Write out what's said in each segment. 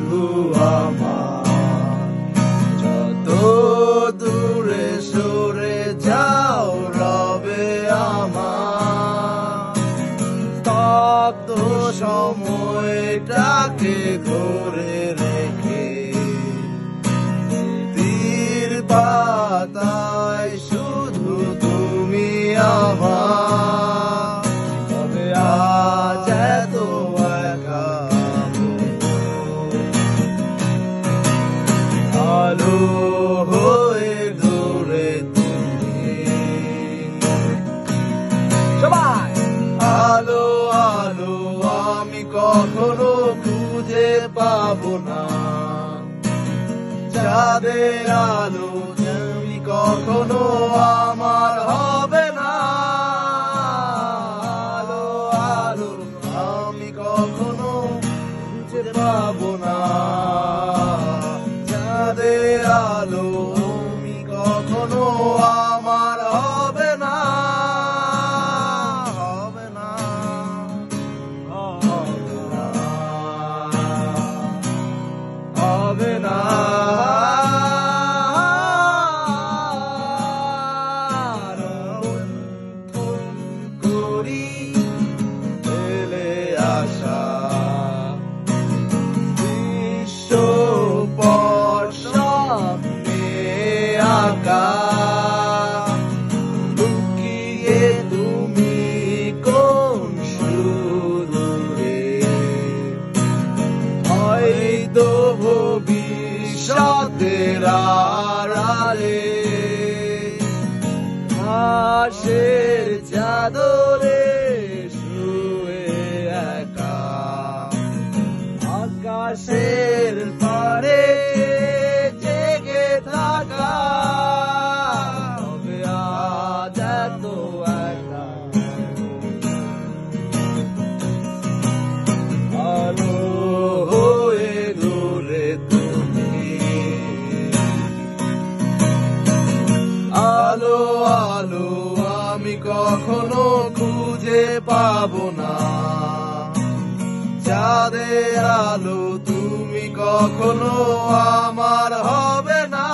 শুধু আমার। যত দূরে সরে যাও রবে আমার, তত সময়টাকে ধরে রেখে তীর পাতায় শুধু তুমি আমার। তবে আজ এত একা আলো হয়ে দূরে তুমি, সবাই আলো আলো আমি কখনো খুঁজে পাবো না, চাঁদের আলো তুমি কখনো আমার হবে না। আলো আলো আমি কখনো খুঁজে পাবো না, চাঁদের আলো তুমি কখনো আমার হবে না, হবে না, হবে না, হবে না। করি ফেলে আসা বিশ্ব পর স্বপ্নে আঁকা, লুকিয়ে তুমি কোন সুদূরে, হয়তো ভবিষ্যতের আড়ালে ঘাসের চাদরে শুয়ে একা, আকাশের পারে জেগে থাকা। তবে আজ এত একা আলো হয়ে দূরে তুমি, আলো আলো আমি কখনো খুঁজে পাবো না, চাঁদের আলো তুমি কখনো আমার হবে না।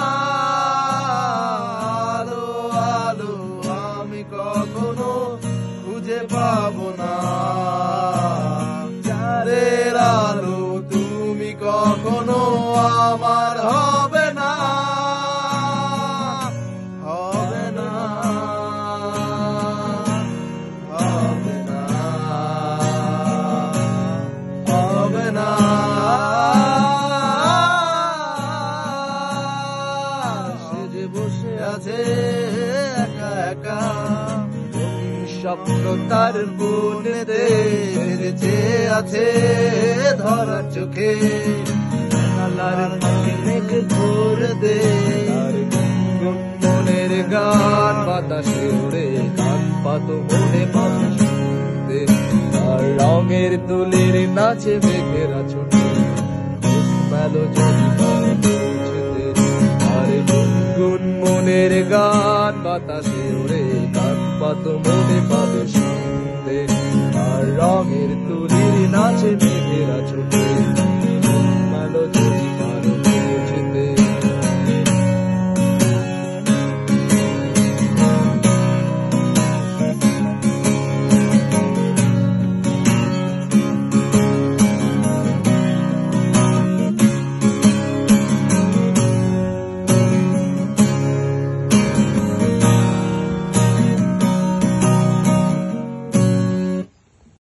আলো আলো আমি কখনো খুঁজে পাবো না, চাঁদের আলো তুমি কখনো আমার হবে না, হবে না, হবে না, হবে না। সে যে বসে আছে একা একা, স্বপ্ন তার বুনেতে চেয়ে আছে ধরা চোখে, নালার মেঘ ধরে দে মনের গান বাতাসে ওড়ে, গান পাতো মনে পাতো শুনতে, আর রঙের তুলির নাচে মেঘেরা ছোটে মেলো যদি আর গুনগুন মনের গান বাতাসে ওড়ে, গান পাতো মনে পাতো শুনতে, আর রঙের তুলির নাচে মেঘেরা ছোটে।